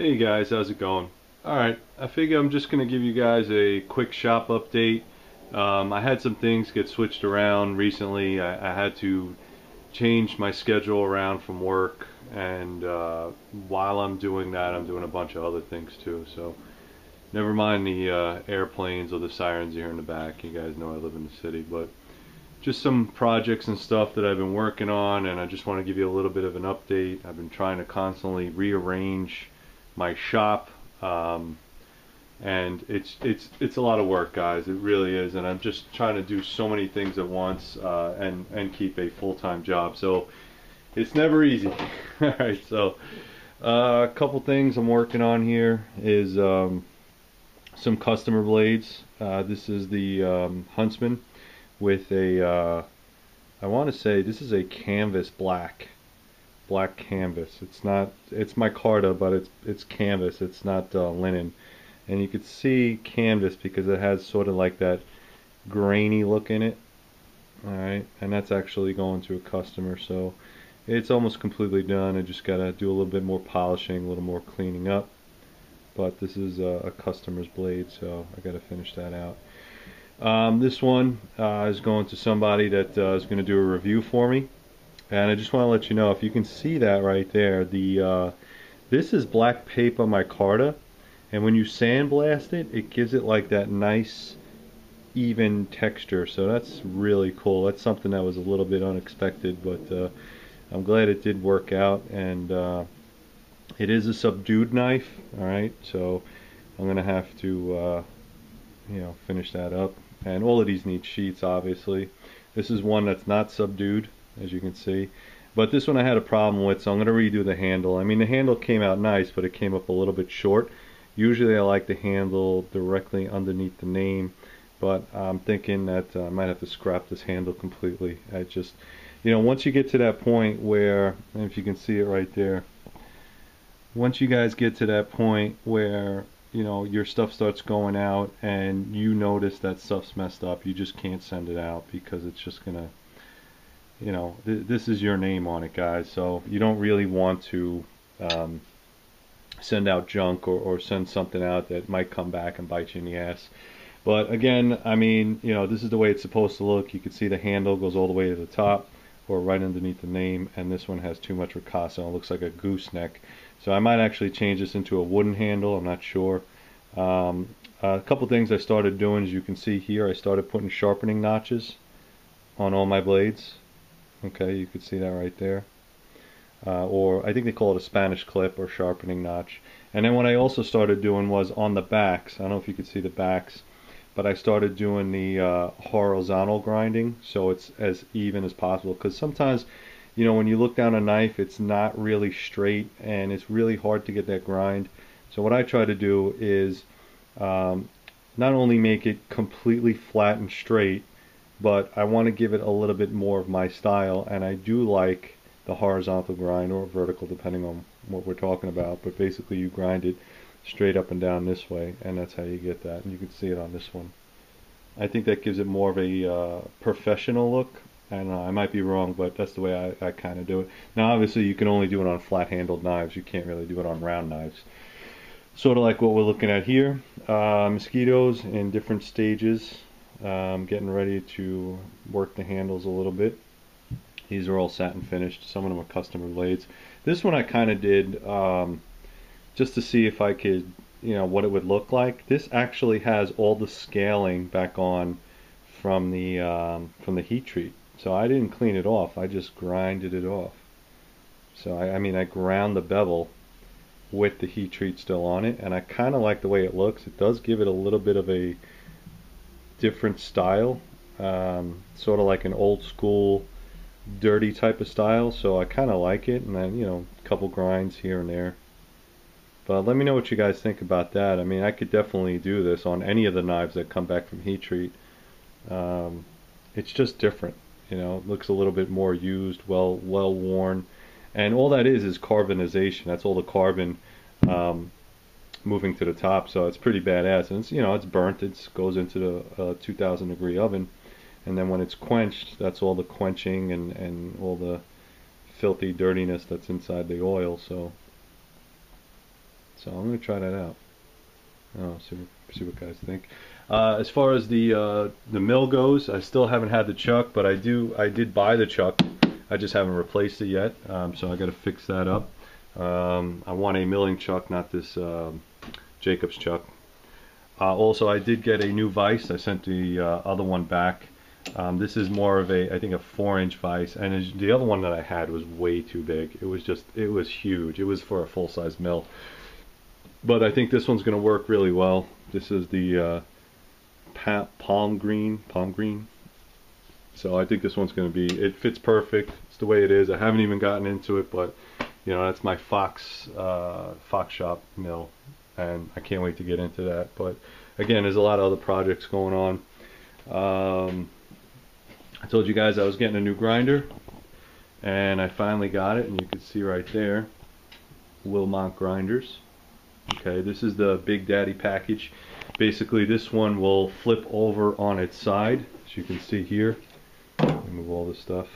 Hey guys, how's it going? Alright, I figure I'm just going to give you guys a quick shop update. I had some things get switched around recently. I had to change my schedule around from work, and while I'm doing that, I'm doing a bunch of other things too. So, never mind the airplanes or the sirens here in the back. You guys know I live in the city, but just some projects and stuff that I've been working on, and I just want to give you a little bit of an update. I've been trying to constantly rearrange my shop, and it's a lot of work, guys. It really is, and I'm just trying to do so many things at once, and keep a full-time job. So it's never easy. All right, so a couple things I'm working on here is some customer blades. This is the Huntsman with a I want to say this is a canvas black canvas. It's micarta, but it's canvas. It's not linen, and you could see canvas because it has sort of like that grainy look in it. All right, and that's actually going to a customer, so it's almost completely done. I just gotta do a little bit more polishing, a little more cleaning up. But this is a customer's blade, so I gotta finish that out. This one is going to somebody that is going to do a review for me, and I just want to let you know, if you can see that right there, the this is black paper micarta, and when you sandblast it, it gives it like that nice even texture. So that's really cool. That's something that was a little bit unexpected, but I'm glad it did work out. And it is a subdued knife. All right, so I'm gonna have to finish that up. And all of these need sheets, obviously. This is one that's not subdued, as you can see. But this one I had a problem with, so I'm going to redo the handle. I mean, the handle came out nice, but it came up a little bit short. Usually I like the handle directly underneath the name, but I'm thinking that I might have to scrap this handle completely. I just, once you get to that point where, and if you can see it right there, once you guys get to that point where your stuff starts going out and you notice that stuff's messed up, you just can't send it out because it's just gonna, this is your name on it, guys. So you don't really want to send out junk, or send something out that might come back and bite you in the ass. But again, I mean, this is the way it's supposed to look. You can see the handle goes all the way to the top, or right underneath the name, and this one has too much ricasso. It looks like a gooseneck. So I might actually change this into a wooden handle. I'm not sure. A couple things I started doing, as you can see here, I started putting sharpening notches on all my blades. Okay, you can see that right there. Or I think they call it a Spanish clip or sharpening notch. And then what I also started doing was on the backs. I don't know if you could see the backs, but I started doing the horizontal grinding, so it's as even as possible. Because sometimes, when you look down a knife, it's not really straight, and it's really hard to get that grind. So what I try to do is not only make it completely flat and straight, but I want to give it a little bit more of my style, and I do like the horizontal grind, or vertical depending on what we're talking about. But basically you grind it straight up and down this way, and that's how you get that. And you can see it on this one. I think that gives it more of a professional look. And I might be wrong, but that's the way I kind of do it. Now obviously you can only do it on flat handled knives. You can't really do it on round knives. Sort of like what we're looking at here. Mosquitoes in different stages. Getting ready to work the handles a little bit. These are all satin finished. Some of them are customer blades. This one I kind of did just to see if I could, what it would look like. This actually has all the scaling back on from the heat treat. So I didn't clean it off. I just grinded it off. So I mean, I ground the bevel with the heat treat still on it, and I kind of like the way it looks. It does give it a little bit of a different style, sort of like an old school dirty type of style. So I kind of like it, and then a couple grinds here and there. But let me know what you guys think about that. I mean, I could definitely do this on any of the knives that come back from heat treat. It's just different, it looks a little bit more used, well worn, and all that is carbonization. That's all the carbon moving to the top, so it's pretty badass. And it's it's burnt. It goes into the 2,000 degree oven, and then when it's quenched, that's all the quenching and all the filthy dirtiness that's inside the oil. So So I'm gonna try that out. Oh, see what guys think. As far as the mill goes, I still haven't had the chuck, but I did buy the chuck. I just haven't replaced it yet, so I got to fix that up. I want a milling chuck, not this Jacobs chuck. Also, I did get a new vise. I sent the other one back. This is more of I think a 4-inch vise, and the other one that I had was way too big. It was huge. It was for a full-size mill. But I think this one's going to work really well. This is the palm green. So I think this one's going to be, it fits perfect. It's the way it is. I haven't even gotten into it, but you know, that's my Fox shop mill, and I can't wait to get into that. But again, there's a lot of other projects going on. I told you guys I was getting a new grinder, and I finally got it, and you can see right there, Wilmot grinders. Okay, this is the Big Daddy package. Basically, this one will flip over on its side, as you can see here. Remove all this stuff.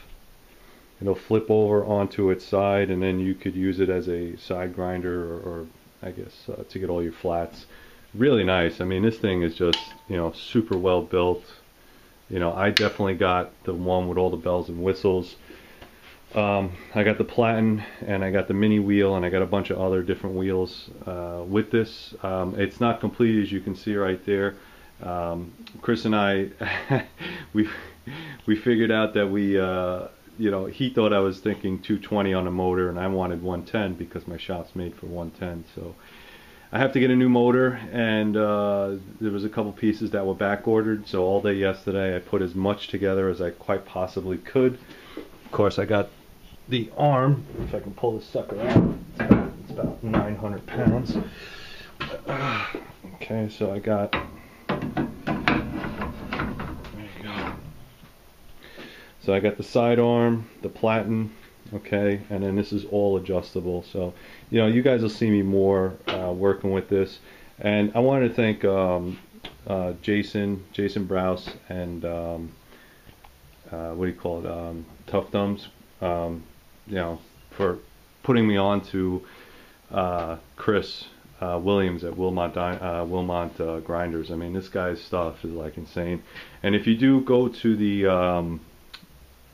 It'll flip over onto its side, and then you could use it as a side grinder, or I guess to get all your flats. Really nice. I mean, this thing is just, you know, super well built. You know, I definitely got the one with all the bells and whistles. I got the Platin, and I got the mini wheel, and I got a bunch of other different wheels with this. It's not complete, as you can see right there. Chris and I, we figured out that you know, he thought I was thinking 220 on the motor, and I wanted 110 because my shop's made for 110. So I have to get a new motor, and there was a couple pieces that were back ordered. So all day yesterday, I put as much together as I quite possibly could. Of course, I got the arm, if I can pull this sucker out. It's about 900 pounds. Okay, so I got, there you go. So I got the side arm, the Platin, okay, and then this is all adjustable. So, you know, you guys will see me more working with this. And I wanted to thank Jason Browse, and what do you call it, Tough Thumbs, you know, for putting me on to Chris Williams at Wilmot Grinders. I mean, this guy's stuff is like insane. And if you do go to the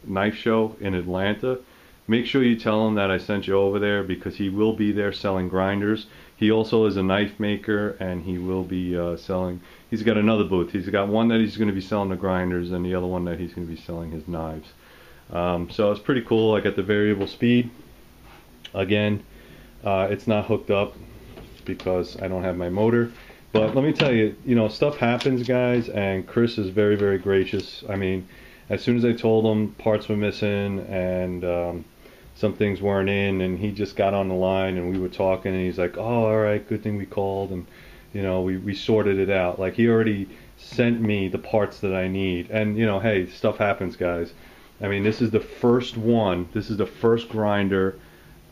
knife show in Atlanta, make sure you tell him that I sent you over there, because he will be there selling grinders. He also is a knife maker, and he will be selling, he's got another booth. He's got one that he's going to be selling the grinders, and the other one that he's going to be selling his knives. So it's pretty cool. I got the variable speed. Again, it's not hooked up because I don't have my motor. But let me tell you, you know, stuff happens, guys, and Chris is very, very gracious. I mean, as soon as I told him parts were missing, and some things weren't in, and he just got on the line, and we were talking, and he's like, oh, all right, good thing we called, and you know, we sorted it out. Like, he already sent me the parts that I need. And you know, hey, stuff happens, guys. I mean, this is the first one, this is the first grinder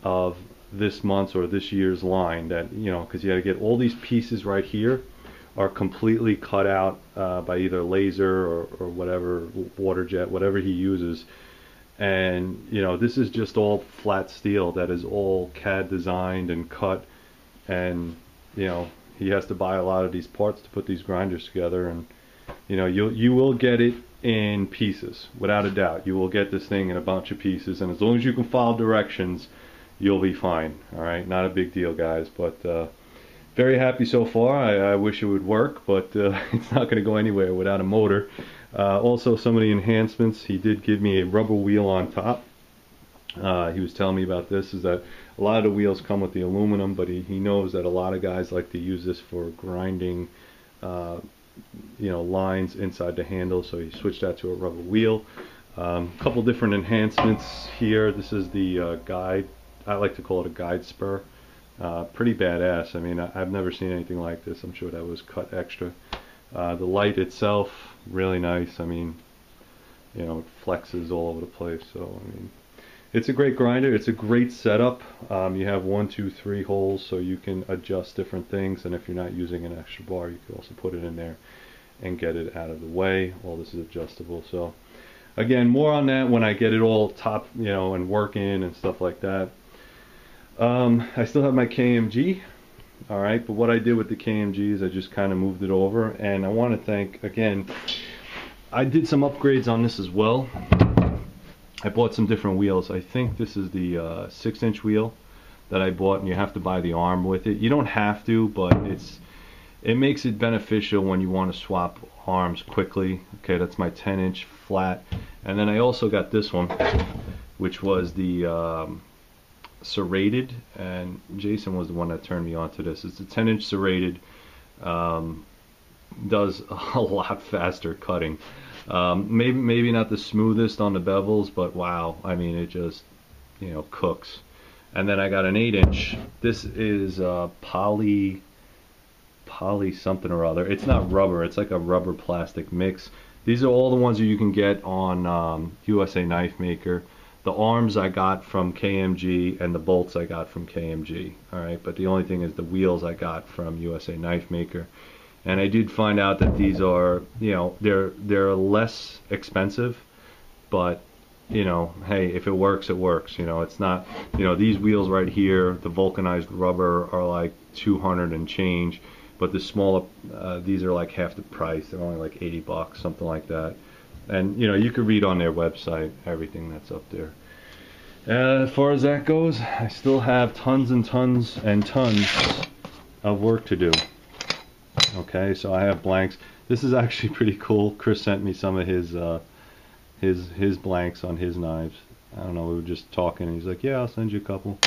of this month's or this year's line that, you know, because you got to get all these pieces right here are completely cut out by either laser or whatever, water jet, whatever he uses. And you know, this is just all flat steel that is all CAD designed and cut, and you know, he has to buy a lot of these parts to put these grinders together. And you know, you will get it in pieces, without a doubt. You will get this thing in a bunch of pieces, and as long as you can follow directions, you'll be fine. All right, not a big deal, guys. But very happy so far. I wish it would work, but it's not going to go anywhere without a motor. Also, some of the enhancements, he did give me a rubber wheel on top. He was telling me about this, is that a lot of the wheels come with the aluminum, but he knows that a lot of guys like to use this for grinding, you know, lines inside the handle, so he switched that to a rubber wheel. Couple different enhancements here. This is the guide. I like to call it a guide spur. Pretty badass. I mean, I've never seen anything like this. I'm sure that was cut extra. The light itself, really nice. I mean, you know, it flexes all over the place. So I mean, it's a great grinder. It's a great setup. You have 1, 2, 3 holes, so you can adjust different things. And if you're not using an extra bar, you can also put it in there and get it out of the way. All this is adjustable. So again, more on that when I get it all top, you know, and working and stuff like that. I still have my KMG. All right, but what I did with the KMG is I just kind of moved it over, and I want to thank again. I did some upgrades on this as well. I bought some different wheels. I think this is the 6-inch wheel that I bought, and you have to buy the arm with it. You don't have to, but it makes it beneficial when you want to swap arms quickly. Okay, that's my 10-inch flat. And then I also got this one, which was the serrated, and Jason was the one that turned me on to this. It's a 10-inch serrated. Does a lot faster cutting. Maybe not the smoothest on the bevels, but wow, I mean, it just, you know, cooks. And then I got an 8-inch. This is poly something or other. It's not rubber, it's like a rubber plastic mix. These are all the ones that you can get on USA Knife Maker. The arms I got from KMG, and the bolts I got from KMG. All right, but the only thing is the wheels I got from USA Knife Maker. And I did find out that these are, you know, they're less expensive, but you know, hey, if it works, it works. You know, it's not, you know, these wheels right here, the vulcanized rubber, are like 200 and change, but the smaller, these are like half the price. They're only like 80 bucks, something like that. And you know, you can read on their website everything that's up there. As far as that goes, I still have tons and tons and tons of work to do. Okay, so I have blanks. This is actually pretty cool. Chris sent me some of his blanks on his knives. I don't know, we were just talking. He's like, "Yeah, I'll send you a couple."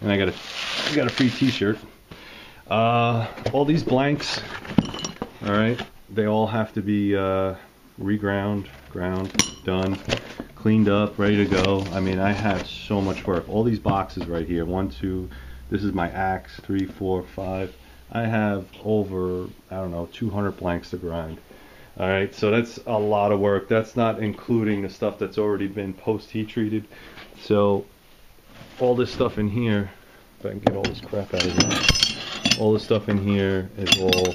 And I got a free T-shirt. All these blanks, all right, they all have to be reground, ground, done, cleaned up, ready to go. I mean, I have so much work. All these boxes right here. 1, 2. This is my axe. 3, 4, 5. I have over, I don't know, 200 blanks to grind. All right, so that's a lot of work. That's not including the stuff that's already been post heat treated. So all this stuff in here, if I can get all this crap out of here, all this stuff in here is all,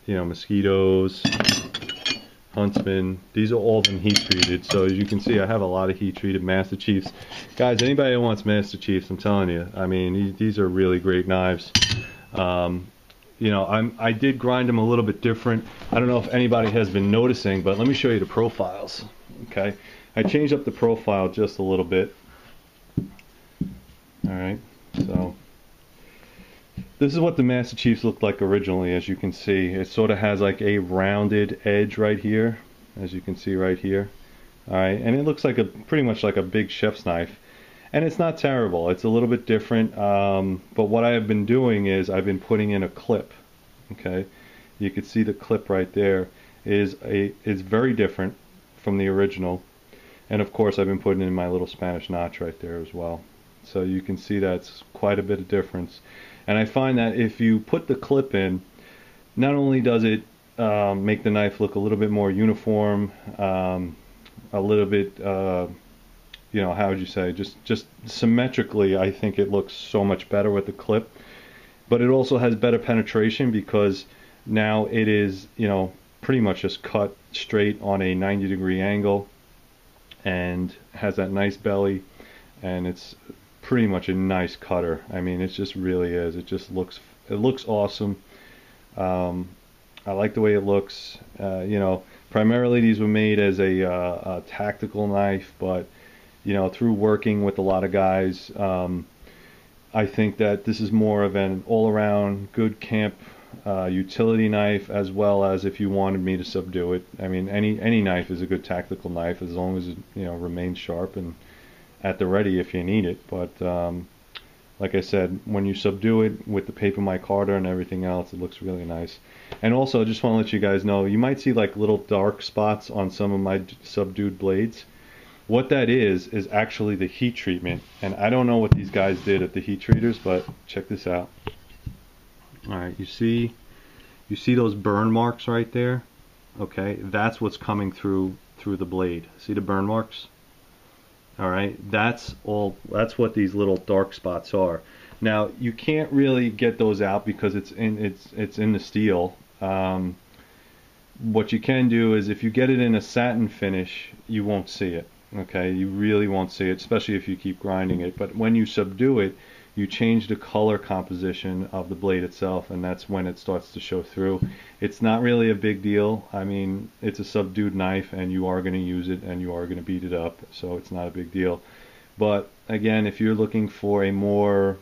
you know, mosquitoes, Huntsman. These are all been heat treated. So as you can see, I have a lot of heat treated Master Chiefs. Guys, anybody that wants Master Chiefs, I'm telling you, I mean, these are really great knives. You know, I did grind them a little bit different. I don't know if anybody has been noticing, but let me show you the profiles. Okay, I changed up the profile just a little bit. All right, so this is what the Master Chiefs looked like originally. As you can see, it sort of has like a rounded edge right here, as you can see right here. All right, and it looks like pretty much like a big chef's knife. And it's not terrible. It's a little bit different. But what I have been doing is I've been putting in a clip. Okay, you can see the clip right there is very different from the original. And of course, I've been putting in my little Spanish notch right there as well. So you can see that's quite a bit of difference. And I find that if you put the clip in, not only does it make the knife look a little bit more uniform, a little bit, you know, how would you say, just symmetrically, I think it looks so much better with the clip. But it also has better penetration because now it is, you know, pretty much just cut straight on a 90-degree angle and has that nice belly, and it's pretty much a nice cutter. I mean, it just really is. It looks awesome. I like the way it looks. You know, primarily these were made as a tactical knife, but you know, through working with a lot of guys, I think that this is more of an all-around good camp utility knife, as well as if you wanted me to subdue it. I mean, any knife is a good tactical knife as long as it, you know, remains sharp and at the ready if you need it. But like I said, when you subdue it with the paper micarta and everything else, it looks really nice. And also, I just want to let you guys know, you might see like little dark spots on some of my subdued blades. What that is actually the heat treatment. And I don't know what these guys did at the heat treaters, but check this out. All right, you see those burn marks right there? Okay, that's what's coming through the blade. See the burn marks? All right, that's what these little dark spots are. Now, you can't really get those out because it's in the steel. What you can do is if you get it in a satin finish, you won't see it. Okay, you really won't see it, especially if you keep grinding it. But when you subdue it, you change the color composition of the blade itself, and that's when it starts to show through. It's not really a big deal. I mean, it's a subdued knife, and you are going to use it, and you are going to beat it up, so it's not a big deal. But again, if you're looking for a more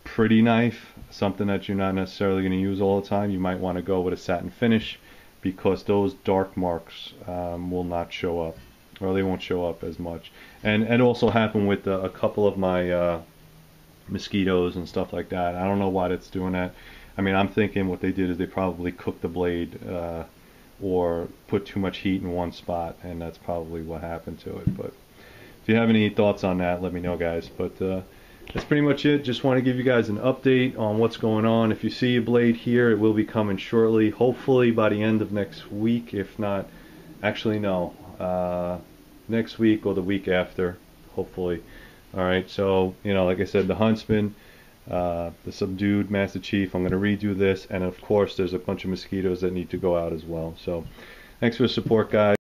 pretty knife, something that you're not necessarily going to use all the time, you might want to go with a satin finish, because those dark marks will not show up, or they won't show up as much. And it also happened with a couple of my mosquitoes and stuff like that. I don't know why that's doing that. I mean, I'm thinking what they did is they probably cooked the blade or put too much heat in one spot, and that's probably what happened to it. But if you have any thoughts on that, let me know, guys. But that's pretty much it. Just want to give you guys an update on what's going on. If you see a blade here, it will be coming shortly, hopefully by the end of next week. If not, actually no, next week or the week after, hopefully. Alright, so, you know, like I said, the Huntsman, the Subdued Master Chief, I'm going to redo this, and of course there's a bunch of mosquitoes that need to go out as well. So, thanks for the support, guys.